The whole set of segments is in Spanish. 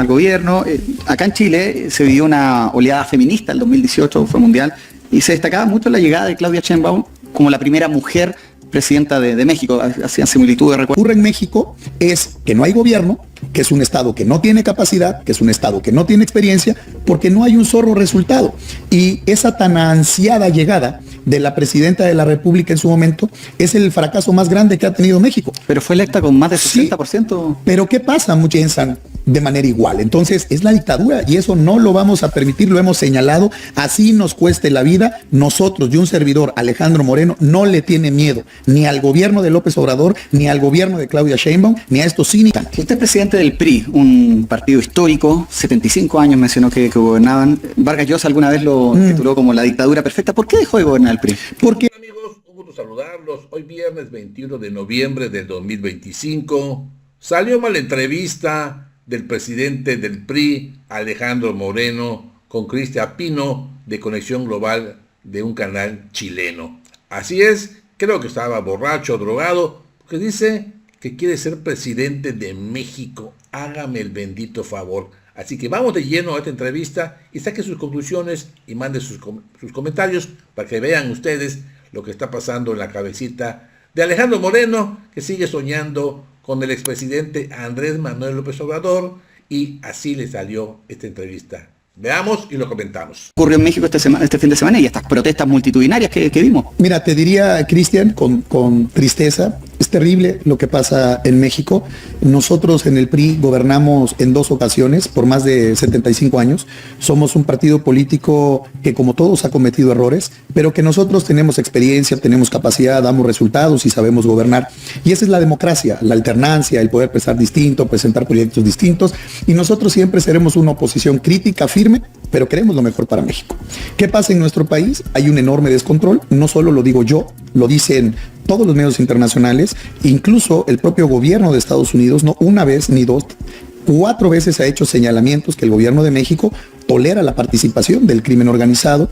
al gobierno. Acá en Chile se vivió una oleada feminista, el 2018 fue mundial, y se destacaba mucho la llegada de Claudia Sheinbaum como la primera mujer presidenta de México. Hacían similitudes. Lo que ocurre en México es que no hay gobierno, que es un estado que no tiene capacidad, que es un estado que no tiene experiencia, porque no hay un solo resultado. Y esa tan ansiada llegada de la presidenta de la República en su momento es el fracaso más grande que ha tenido México. Pero fue electa con más de 60%. Sí, pero ¿qué pasa? Muchos piensan de manera igual. Entonces es la dictadura y eso no lo vamos a permitir, lo hemos señalado. Así nos cueste la vida, nosotros y un servidor, Alejandro Moreno, no le tiene miedo ni al gobierno de López Obrador, ni al gobierno de Claudia Sheinbaum, ni a estos cínicos. Usted es presidente del PRI, un partido histórico, 75 años mencionó que gobernaban. Vargas Llosa alguna vez lo tituló como la dictadura perfecta. ¿Por qué dejó de gobernar el PRI? Porque amigos, un gusto saludarlos. Hoy viernes 21 de noviembre del 2025 salió mal la entrevista del presidente del PRI, Alejandro Moreno, con Cristian Pino de Conexión Global de un canal chileno. Así es, creo que estaba borracho, drogado, porque dice que quiere ser presidente de México. Hágame el bendito favor. Así que vamos de lleno a esta entrevista y saque sus conclusiones y mande sus comentarios para que vean ustedes lo que está pasando en la cabecita de Alejandro Moreno, que sigue soñando con el expresidente Andrés Manuel López Obrador, y así le salió esta entrevista. Veamos y lo comentamos. Ocurrió en México este fin de semana y estas protestas multitudinarias que vimos. Mira, te diría, Cristian, con tristeza, es terrible lo que pasa en México. Nosotros en el PRI gobernamos en 2 ocasiones por más de 75 años. Somos un partido político que, como todos, ha cometido errores, pero que nosotros tenemos experiencia, tenemos capacidad, damos resultados y sabemos gobernar. Y esa es la democracia, la alternancia, el poder pensar distinto, presentar proyectos distintos. Y nosotros siempre seremos una oposición crítica, firme, pero queremos lo mejor para México. ¿Qué pasa en nuestro país? Hay un enorme descontrol, no solo lo digo yo, lo dicen todos los medios internacionales, incluso el propio gobierno de Estados Unidos, no una vez ni dos, 4 veces ha hecho señalamientos que el gobierno de México tolera la participación del crimen organizado.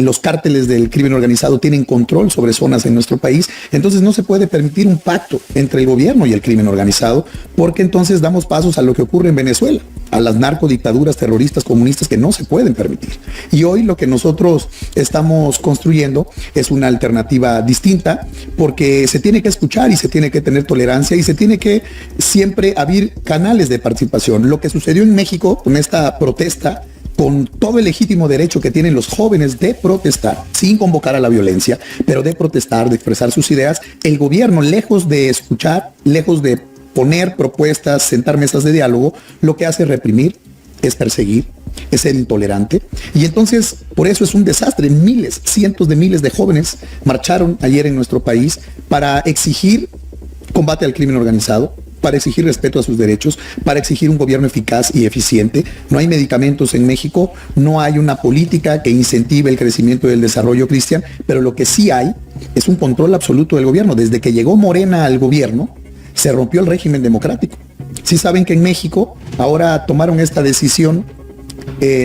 Los cárteles del crimen organizado tienen control sobre zonas en nuestro país. Entonces no se puede permitir un pacto entre el gobierno y el crimen organizado, porque entonces damos pasos a lo que ocurre en Venezuela, a las narcodictaduras terroristas comunistas que no se pueden permitir. Y hoy lo que nosotros estamos construyendo es una alternativa distinta, porque se tiene que escuchar y se tiene que tener tolerancia y se tiene que siempre abrir canales de participación. Lo que sucedió en México con esta protesta, con todo el legítimo derecho que tienen los jóvenes de protestar, sin convocar a la violencia, pero de protestar, de expresar sus ideas, el gobierno, lejos de escuchar, lejos de poner propuestas, sentar mesas de diálogo, lo que hace es reprimir, es perseguir, es ser intolerante. Y entonces, por eso es un desastre. Miles, cientos de miles de jóvenes marcharon ayer en nuestro país para exigir combate al crimen organizado, para exigir respeto a sus derechos, para exigir un gobierno eficaz y eficiente. No hay medicamentos en México, no hay una política que incentive el crecimiento y el desarrollo, Cristian, pero lo que sí hay es un control absoluto del gobierno. Desde que llegó Morena al gobierno, se rompió el régimen democrático. Sí saben que en México ahora tomaron esta decisión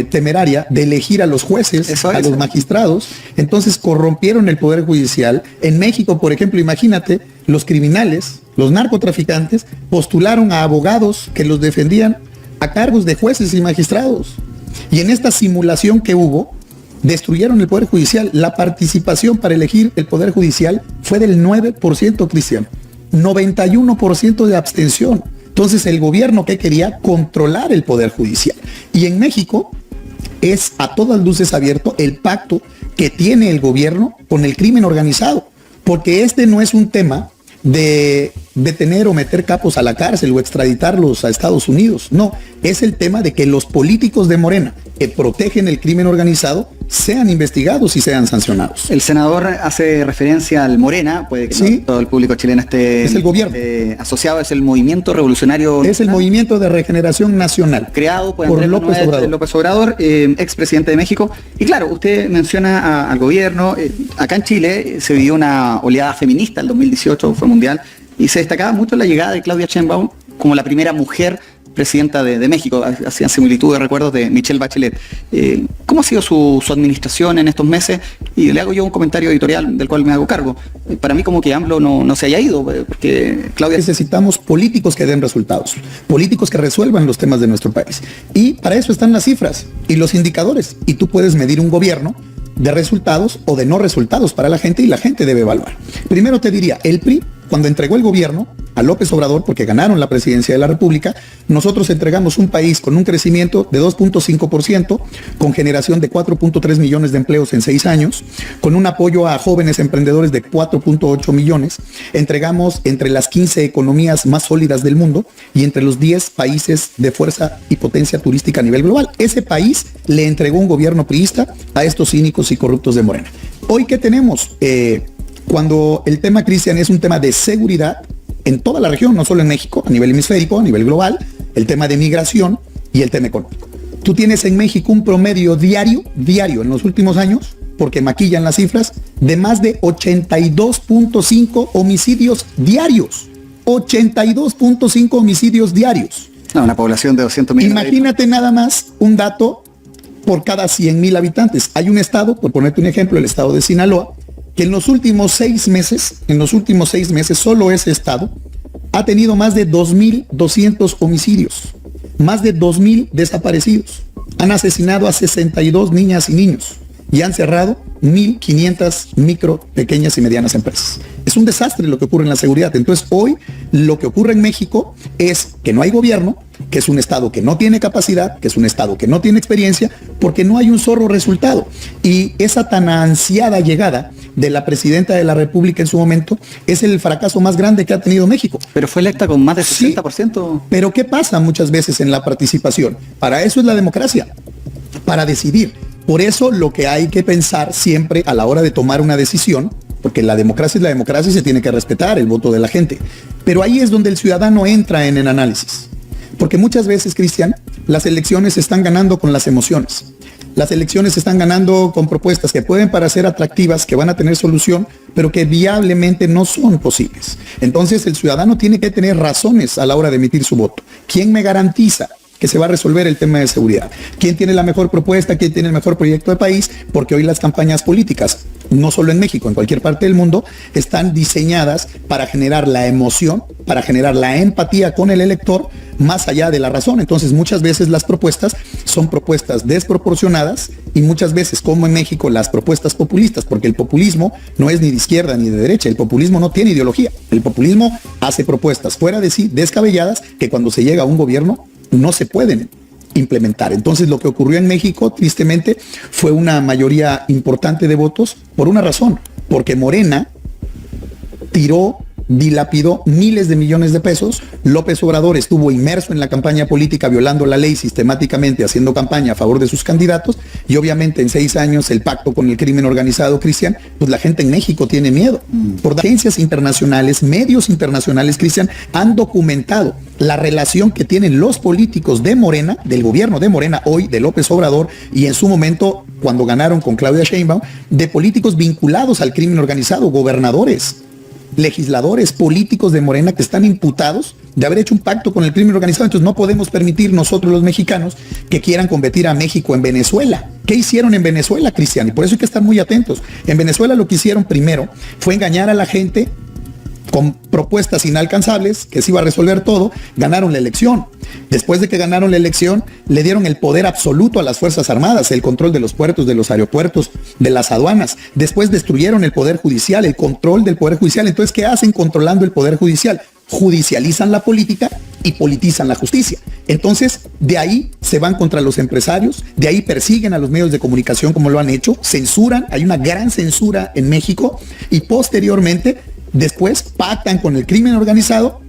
temeraria de elegir a los jueces, a los magistrados, entonces corrompieron el poder judicial. En México, por ejemplo, imagínate, los criminales, los narcotraficantes, postularon a abogados que los defendían a cargos de jueces y magistrados. Y en esta simulación que hubo, destruyeron el poder judicial. La participación para elegir el poder judicial fue del 9%, Cristian. 91% de abstención. Entonces el gobierno que quería controlar el poder judicial. Y en México es a todas luces abierto el pacto que tiene el gobierno con el crimen organizado. Porque este no es un tema de detener o meter capos a la cárcel o extraditarlos a Estados Unidos. No, es el tema de que los políticos de Morena que protegen el crimen organizado sean investigados y sean sancionados. El senador hace referencia al Morena, puede que sí, no todo el público chileno esté es el gobierno. Asociado, es el Movimiento Revolucionario. Es el Movimiento de Regeneración Nacional. Creado por Andrés López Obrador, expresidente de México. Y claro, usted menciona al gobierno. Acá en Chile se vivió una oleada feminista, el 2018 fue mundial, y se destacaba mucho la llegada de Claudia Sheinbaum como la primera mujer presidenta de México. Hacían similitudes, recuerdos de Michelle Bachelet. ¿Cómo ha sido su administración en estos meses? Y le hago yo un comentario editorial del cual me hago cargo. Para mí como que AMLO no se haya ido, porque Claudia... Necesitamos políticos que den resultados, políticos que resuelvan los temas de nuestro país. Y para eso están las cifras y los indicadores. Y tú puedes medir un gobierno de resultados o de no resultados para la gente, y la gente debe evaluar. Primero te diría, el PRI, cuando entregó el gobierno a López Obrador, porque ganaron la presidencia de la República, nosotros entregamos un país con un crecimiento de 2.5%, con generación de 4.3 millones de empleos en 6 años, con un apoyo a jóvenes emprendedores de 4.8 millones. Entregamos entre las 15 economías más sólidas del mundo y entre los 10 países de fuerza y potencia turística a nivel global. Ese país le entregó un gobierno priista a estos cínicos y corruptos de Morena. Hoy, ¿qué tenemos? Cuando el tema, Cristian, es un tema de seguridad en toda la región, no solo en México, a nivel hemisférico, a nivel global, el tema de migración y el tema económico. Tú tienes en México un promedio diario en los últimos años, porque maquillan las cifras, de más de 82.5 homicidios diarios. 82.5 homicidios diarios. Una población de 200 millones. Imagínate nada más un dato por cada 100,000 habitantes. Hay un estado, por ponerte un ejemplo, el estado de Sinaloa, que en los últimos 6 meses, solo ese estado ha tenido más de 2.200 homicidios, más de 2.000 desaparecidos. Han asesinado a 62 niñas y niños y han cerrado 1.500 micro, pequeñas y medianas empresas. Es un desastre lo que ocurre en la seguridad. Entonces, hoy lo que ocurre en México es que no hay gobierno, que es un estado que no tiene capacidad, que es un estado que no tiene experiencia, porque no hay un solo resultado. Y esa tan ansiada llegada de la presidenta de la República en su momento es el fracaso más grande que ha tenido México. Pero fue electa con más de 60%. Sí, pero ¿qué pasa muchas veces en la participación? Para eso es la democracia, para decidir. Por eso lo que hay que pensar siempre a la hora de tomar una decisión, porque la democracia es la democracia y se tiene que respetar el voto de la gente. Pero ahí es donde el ciudadano entra en el análisis. Porque muchas veces, Cristian, las elecciones se están ganando con las emociones. Las elecciones se están ganando con propuestas que pueden parecer atractivas, que van a tener solución, pero que viablemente no son posibles. Entonces el ciudadano tiene que tener razones a la hora de emitir su voto. ¿Quién me garantiza que se va a resolver el tema de seguridad? ¿Quién tiene la mejor propuesta? ¿Quién tiene el mejor proyecto de país? Porque hoy las campañas políticas, no solo en México, en cualquier parte del mundo, están diseñadas para generar la emoción, para generar la empatía con el elector, más allá de la razón. Entonces, muchas veces las propuestas son propuestas desproporcionadas y muchas veces, como en México, las propuestas populistas, porque el populismo no es ni de izquierda ni de derecha, el populismo no tiene ideología. El populismo hace propuestas fuera de sí, descabelladas, que cuando se llega a un gobierno no se pueden implementar. Entonces, lo que ocurrió en México, tristemente, fue una mayoría importante de votos por una razón, porque Morena dilapidó miles de millones de pesos. López Obrador estuvo inmerso en la campaña política, violando la ley sistemáticamente, haciendo campaña a favor de sus candidatos, y obviamente en 6 años el pacto con el crimen organizado, Cristian, pues la gente en México tiene miedo. Por agencias internacionales, medios internacionales, Cristian, han documentado la relación que tienen los políticos de Morena, del gobierno de Morena hoy, de López Obrador, y en su momento, cuando ganaron con Claudia Sheinbaum, de políticos vinculados al crimen organizado, gobernadores, legisladores, políticos de Morena que están imputados de haber hecho un pacto con el crimen organizado. Entonces no podemos permitir nosotros los mexicanos que quieran convertir a México en Venezuela. ¿Qué hicieron en Venezuela, Cristian? Y por eso hay que estar muy atentos. En Venezuela lo que hicieron primero fue engañar a la gente con propuestas inalcanzables, que se iba a resolver todo. Ganaron la elección. Después de que ganaron la elección, le dieron el poder absoluto a las Fuerzas Armadas, el control de los puertos, de los aeropuertos, de las aduanas. Después destruyeron el Poder Judicial, el control del Poder Judicial. Entonces, ¿qué hacen controlando el Poder Judicial? Judicializan la política y politizan la justicia. Entonces, de ahí se van contra los empresarios, de ahí persiguen a los medios de comunicación como lo han hecho, censuran, hay una gran censura en México, y posteriormente, después pactan con el crimen organizado,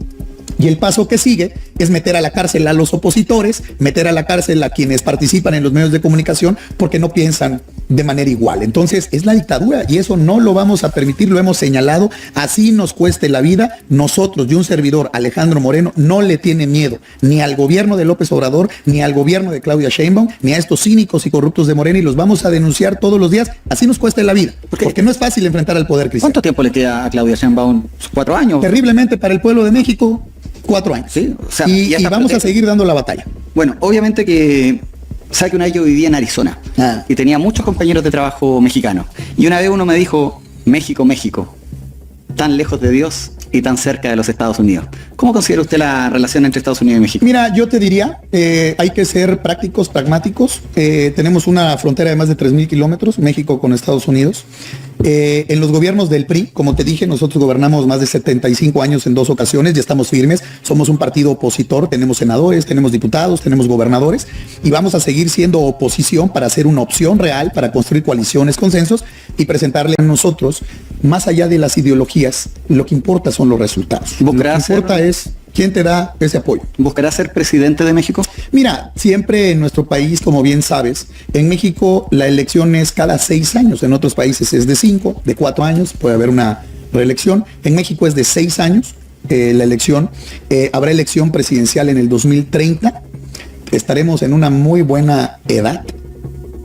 y el paso que sigue es meter a la cárcel a los opositores, meter a la cárcel a quienes participan en los medios de comunicación porque no piensan de manera igual. Entonces es la dictadura y eso no lo vamos a permitir, lo hemos señalado, así nos cueste la vida. Nosotros y un servidor, Alejandro Moreno, no le tiene miedo ni al gobierno de López Obrador, ni al gobierno de Claudia Sheinbaum, ni a estos cínicos y corruptos de Morena, y los vamos a denunciar todos los días, así nos cueste la vida, porque no es fácil enfrentar al poder, Cristian. ¿Cuánto tiempo le queda a Claudia Sheinbaum? 4 años. Terriblemente para el pueblo de México. 4 años. Sí, o sea, y vamos a seguir dando la batalla. Bueno, obviamente que, sabe que una vez yo vivía en Arizona y tenía muchos compañeros de trabajo mexicanos. Y una vez uno me dijo, México, México, tan lejos de Dios y tan cerca de los Estados Unidos. ¿Cómo considera usted la relación entre Estados Unidos y México? Mira, yo te diría, hay que ser prácticos, pragmáticos. Tenemos una frontera de más de 3,000 kilómetros, México con Estados Unidos. En los gobiernos del PRI, como te dije, nosotros gobernamos más de 75 años en 2 ocasiones y estamos firmes. Somos un partido opositor, tenemos senadores, tenemos diputados, tenemos gobernadores y vamos a seguir siendo oposición para hacer una opción real, para construir coaliciones, consensos y presentarle a nosotros, más allá de las ideologías, lo que importa son los resultados. Lo que importa es quién te da ese apoyo. ¿Buscará ser presidente de México? Mira, siempre en nuestro país, como bien sabes, en México la elección es cada 6 años, en otros países es de 5, de 4 años, puede haber una reelección. En México es de 6 años la elección. Habrá elección presidencial en el 2030. Estaremos en una muy buena edad,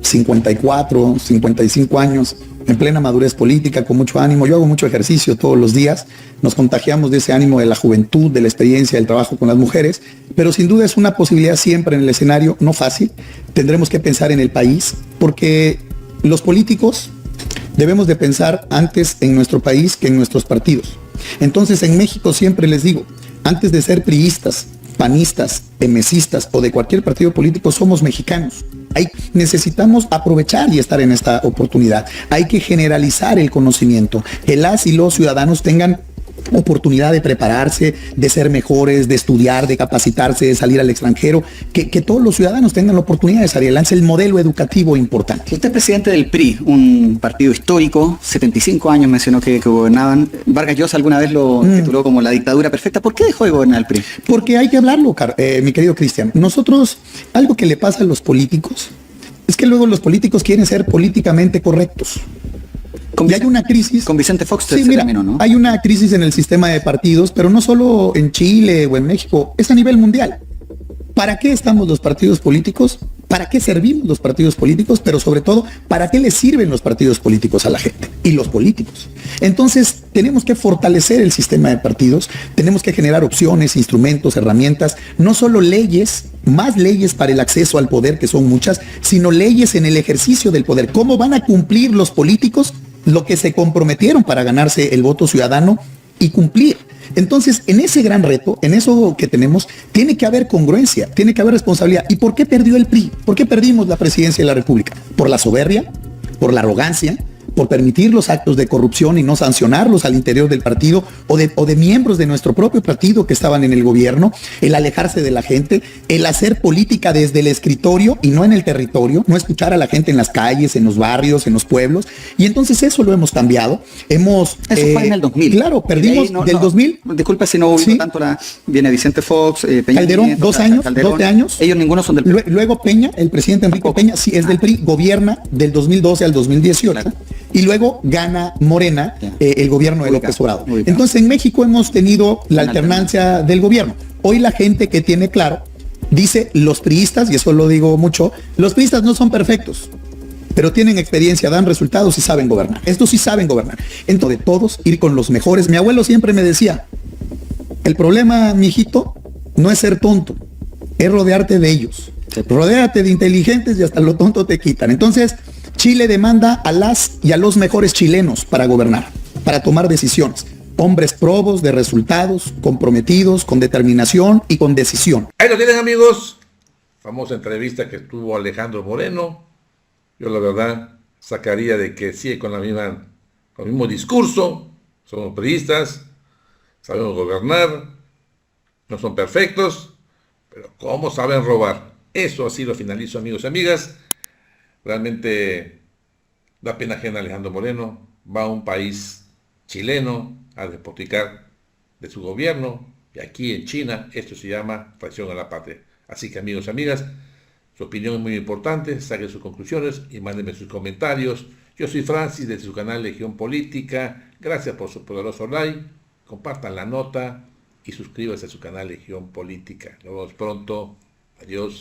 54, 55 años, en plena madurez política, con mucho ánimo. Yo hago mucho ejercicio todos los días, nos contagiamos de ese ánimo de la juventud, de la experiencia, del trabajo con las mujeres, pero sin duda es una posibilidad siempre en el escenario, no fácil. Tendremos que pensar en el país, porque los políticos debemos de pensar antes en nuestro país que en nuestros partidos. Entonces en México siempre les digo, antes de ser priistas, panistas, emesistas o de cualquier partido político, somos mexicanos. Necesitamos aprovechar y estar en esta oportunidad. Hay que generalizar el conocimiento, que las y los ciudadanos tengan oportunidad de prepararse, de ser mejores, de estudiar, de capacitarse, de salir al extranjero, que todos los ciudadanos tengan la oportunidad de salir adelante. El modelo educativo importante. Usted es presidente del PRI, un partido histórico, 75 años mencionó que gobernaban. Vargas Llosa alguna vez lo tituló como la dictadura perfecta. ¿Por qué dejó de gobernar el PRI? Porque hay que hablarlo, mi querido Cristian. Nosotros, algo que le pasa a los políticos, es que luego los políticos quieren ser políticamente correctos. Y hay una crisis. Con Vicente Fox, sí, mira, ¿no? Hay una crisis en el sistema de partidos, pero no solo en Chile o en México, es a nivel mundial. ¿Para qué estamos los partidos políticos? ¿Para qué servimos los partidos políticos? Pero sobre todo, ¿para qué les sirven los partidos políticos a la gente y los políticos? Entonces, tenemos que fortalecer el sistema de partidos, tenemos que generar opciones, instrumentos, herramientas, no solo leyes, más leyes para el acceso al poder, que son muchas, sino leyes en el ejercicio del poder. ¿Cómo van a cumplir los políticos lo que se comprometieron para ganarse el voto ciudadano y cumplir? Entonces, en ese gran reto, en eso que tenemos, tiene que haber congruencia, tiene que haber responsabilidad. ¿Y por qué perdió el PRI? ¿Por qué perdimos la presidencia de la República? ¿Por la soberbia? ¿Por la arrogancia? ¿Por permitir los actos de corrupción y no sancionarlos al interior del partido o de miembros de nuestro propio partido que estaban en el gobierno? El alejarse de la gente, el hacer política desde el escritorio y no en el territorio, no escuchar a la gente en las calles, en los barrios, en los pueblos. Y entonces eso lo hemos cambiado. Eso fue en el 2000. Claro, perdimos del 2000. Disculpa si no hubo tanto viene Vicente Fox, Peña Calderón, Nieto, 2 años, Calderón. 12 años. Ellos ninguno son del PRI. Luego Peña, el presidente Enrique Peña, sí es del PRI, gobierna del 2012 al 2018. Claro. Y luego gana Morena el gobierno de López Obrador. Entonces en México hemos tenido la alternancia del gobierno. Hoy la gente que tiene claro dice los priistas, y eso lo digo mucho, los priistas no son perfectos, pero tienen experiencia, dan resultados y saben gobernar. Estos sí saben gobernar. Entonces de todos ir con los mejores. Mi abuelo siempre me decía, el problema, mijito, no es ser tonto, es rodearte de ellos. Rodéate de inteligentes y hasta lo tonto te quitan. Entonces Chile demanda a las y a los mejores chilenos para gobernar, para tomar decisiones. Hombres probos, de resultados, comprometidos, con determinación y con decisión. Ahí lo tienen, amigos. Famosa entrevista que tuvo Alejandro Moreno. Yo la verdad sacaría de que sigue con el mismo discurso. Somos priistas, sabemos gobernar, no son perfectos, pero ¿cómo saben robar? Eso así lo finalizo, amigos y amigas. Realmente da pena ajena Alejandro Moreno. Va a un país chileno a despotricar de su gobierno. Y aquí en China esto se llama traición a la patria. Así que, amigos y amigas, su opinión es muy importante. Saquen sus conclusiones y mándenme sus comentarios. Yo soy Francis desde su canal Legión Política. Gracias por su poderoso like. Compartan la nota y suscríbanse a su canal Legión Política. Nos vemos pronto. Adiós.